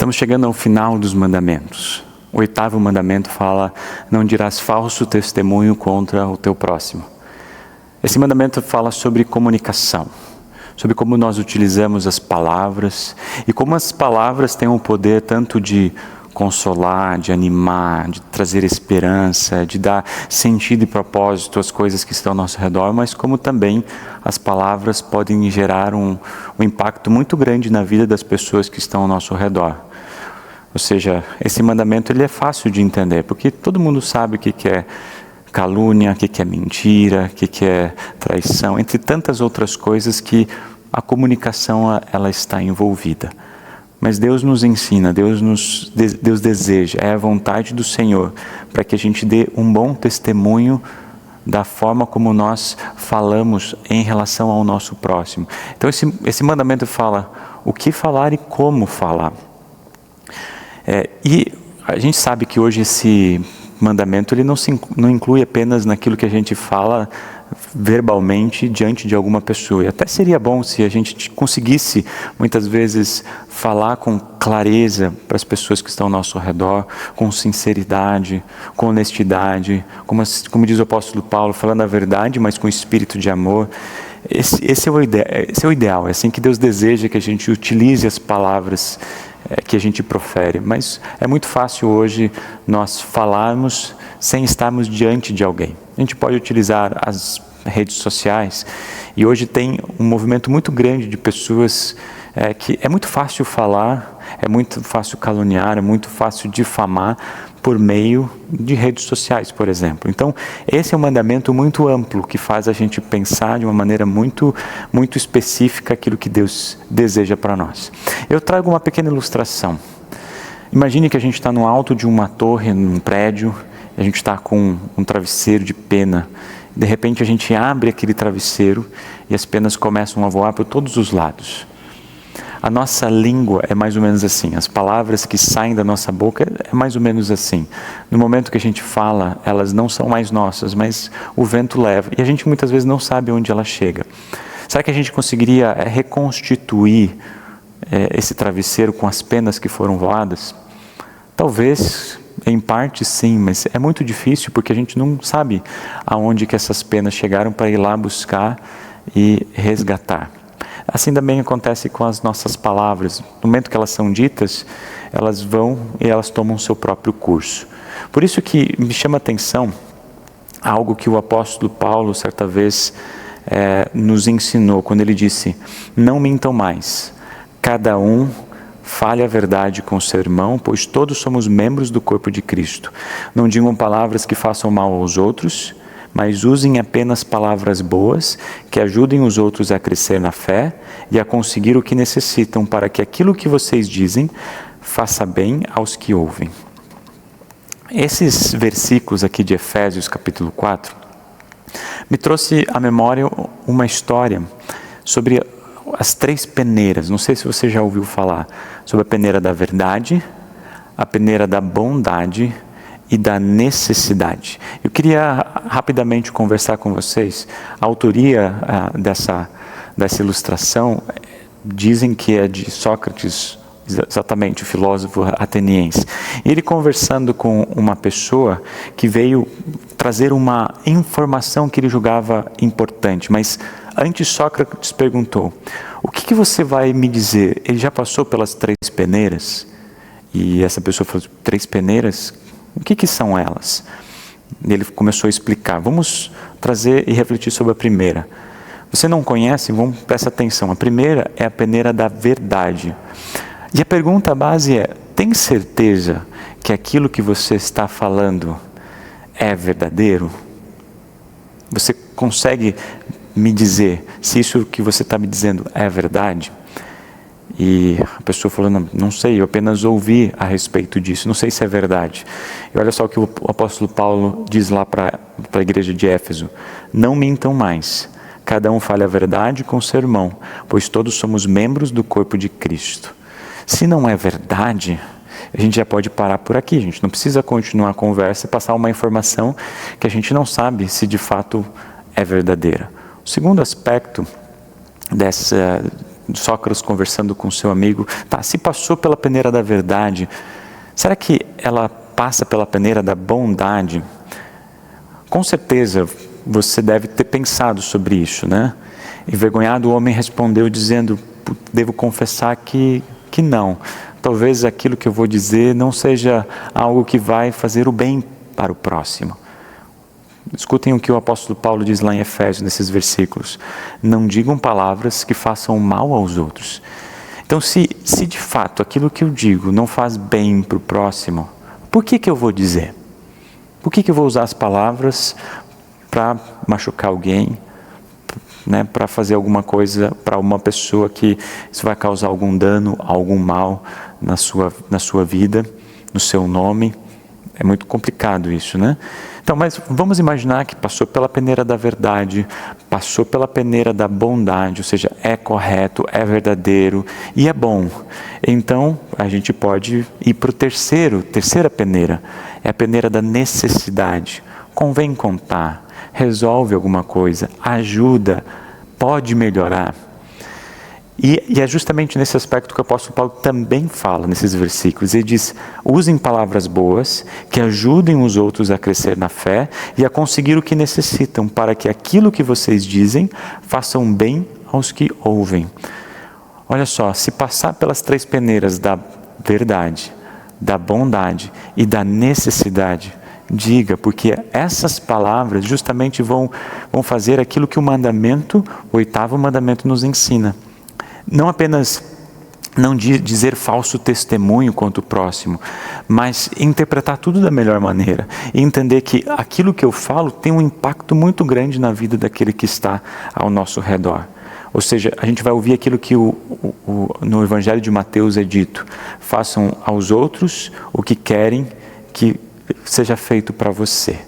Estamos chegando ao final dos mandamentos. O 8º mandamento fala: não dirás falso testemunho contra o teu próximo. Esse mandamento fala sobre comunicação, sobre como nós utilizamos as palavras e como as palavras têm o poder tanto de consolar, de animar, de trazer esperança, de dar sentido e propósito às coisas que estão ao nosso redor, mas como também as palavras podem gerar um impacto muito grande na vida das pessoas que estão ao nosso redor. Ou seja, esse mandamento ele é fácil de entender, porque todo mundo sabe o que é calúnia, o que é mentira, o que é traição, entre tantas outras coisas que a comunicação ela está envolvida. Mas Deus nos ensina, Deus deseja, é a vontade do Senhor para que a gente dê um bom testemunho da forma como nós falamos em relação ao nosso próximo. Então esse mandamento fala o que falar e como falar. E a gente sabe que hoje esse mandamento ele não inclui apenas naquilo que a gente fala verbalmente diante de alguma pessoa. E até seria bom se a gente conseguisse muitas vezes falar com clareza para as pessoas que estão ao nosso redor, com sinceridade, com honestidade, como diz o apóstolo Paulo, falando a verdade, mas com espírito de amor. Esse é o ideal, é assim que Deus deseja que a gente utilize as palavras que a gente profere. Mas é muito fácil hoje nós falarmos sem estarmos diante de alguém. A gente pode utilizar as redes sociais e hoje tem um movimento muito grande de pessoas que é muito fácil falar, é muito fácil caluniar, é muito fácil difamar por meio de redes sociais, por exemplo. Então, esse é um mandamento muito amplo que faz a gente pensar de uma maneira muito específica aquilo que Deus deseja para nós. Eu trago uma pequena ilustração. Imagine que a gente está no alto de uma torre, num prédio, a gente está com um travesseiro de pena. De repente a gente abre aquele travesseiro e as penas começam a voar por todos os lados. A nossa língua é mais ou menos assim, as palavras que saem da nossa boca é mais ou menos assim. No momento que a gente fala, elas não são mais nossas, mas o vento leva. E a gente muitas vezes não sabe onde ela chega. Será que a gente conseguiria reconstituir esse travesseiro com as penas que foram voadas? Talvez, em parte sim, mas é muito difícil porque a gente não sabe aonde que essas penas chegaram para ir lá buscar e resgatar. Assim também acontece com as nossas palavras. No momento que elas são ditas, elas vão e elas tomam o seu próprio curso. Por isso que me chama a atenção algo que o apóstolo Paulo, certa vez, nos ensinou, quando ele disse: não mintam mais, cada um fale a verdade com o seu irmão, pois todos somos membros do corpo de Cristo. Não digam palavras que façam mal aos outros, mas usem apenas palavras boas que ajudem os outros a crescer na fé e a conseguir o que necessitam para que aquilo que vocês dizem faça bem aos que ouvem. Esses versículos aqui de Efésios capítulo 4 me trouxe à memória uma história sobre as 3 peneiras. Não sei se você já ouviu falar sobre a peneira da verdade, a peneira da bondade e da necessidade. Eu queria rapidamente conversar com vocês. A autoria dessa ilustração dizem que é de Sócrates, exatamente, o filósofo ateniense. Ele conversando com uma pessoa que veio trazer uma informação que ele julgava importante, mas antes Sócrates perguntou: o que você vai me dizer? Ele já passou pelas 3 peneiras? E essa pessoa falou: 3 peneiras? O que são elas? Ele começou a explicar. Vamos trazer e refletir sobre a primeira. Você não conhece? Vamos prestar atenção. A primeira é a peneira da verdade. E a pergunta base é: tem certeza que aquilo que você está falando é verdadeiro? Você consegue me dizer se isso que você está me dizendo é verdade? E a pessoa falou: não sei, eu apenas ouvi a respeito disso, não sei se é verdade. E olha só o que o apóstolo Paulo diz lá para a igreja de Éfeso: não mintam mais, cada um fale a verdade com o seu irmão, pois todos somos membros do corpo de Cristo. Se não é verdade, a gente já pode parar por aqui, a gente não precisa continuar a conversa e passar uma informação que a gente não sabe se de fato é verdadeira. O segundo aspecto Sócrates conversando com seu amigo, tá, se passou pela peneira da verdade, será que ela passa pela peneira da bondade? Com certeza você deve ter pensado sobre isso, né? Envergonhado, o homem respondeu dizendo, devo confessar que não. Talvez aquilo que eu vou dizer não seja algo que vai fazer o bem para o próximo. Escutem o que o apóstolo Paulo diz lá em Efésios, nesses versículos. Não digam palavras que façam mal aos outros. Então, se de fato aquilo que eu digo não faz bem para o próximo, por que eu vou dizer? Por que eu vou usar as palavras para machucar alguém, né, para fazer alguma coisa para uma pessoa que isso vai causar algum dano, algum mal na sua vida, no seu nome? É muito complicado isso, né? Então, mas vamos imaginar que passou pela peneira da verdade, passou pela peneira da bondade, ou seja, é correto, é verdadeiro e é bom. Então, a gente pode ir para o terceira peneira, é a peneira da necessidade. Convém contar, resolve alguma coisa, ajuda, pode melhorar. E é justamente nesse aspecto que o apóstolo Paulo também fala nesses versículos. Ele diz, usem palavras boas que ajudem os outros a crescer na fé e a conseguir o que necessitam, para que aquilo que vocês dizem façam bem aos que ouvem. Olha só, se passar pelas três peneiras da verdade, da bondade e da necessidade, diga, porque essas palavras justamente vão fazer aquilo que o oitavo mandamento nos ensina. Não apenas não dizer falso testemunho contra o próximo, mas interpretar tudo da melhor maneira e entender que aquilo que eu falo tem um impacto muito grande na vida daquele que está ao nosso redor. Ou seja, a gente vai ouvir aquilo que no Evangelho de Mateus é dito: façam aos outros o que querem que seja feito para você.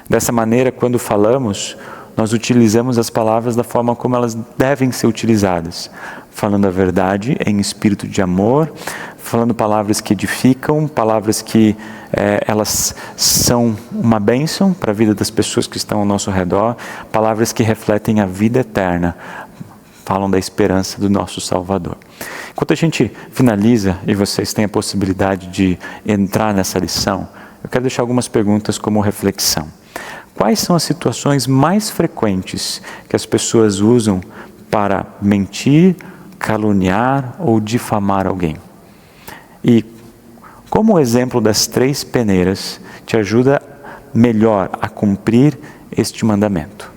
Dessa maneira, quando falamos, nós utilizamos as palavras da forma como elas devem ser utilizadas, falando a verdade em espírito de amor, falando palavras que edificam, palavras que elas são uma bênção para a vida das pessoas que estão ao nosso redor, palavras que refletem a vida eterna, falam da esperança do nosso Salvador. Enquanto a gente finaliza e vocês têm a possibilidade de entrar nessa lição, eu quero deixar algumas perguntas como reflexão. Quais são as situações mais frequentes que as pessoas usam para mentir, caluniar ou difamar alguém? E como o exemplo das três peneiras te ajuda melhor a cumprir este mandamento?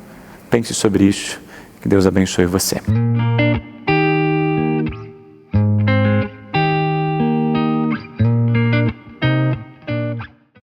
Pense sobre isso. Que Deus abençoe você.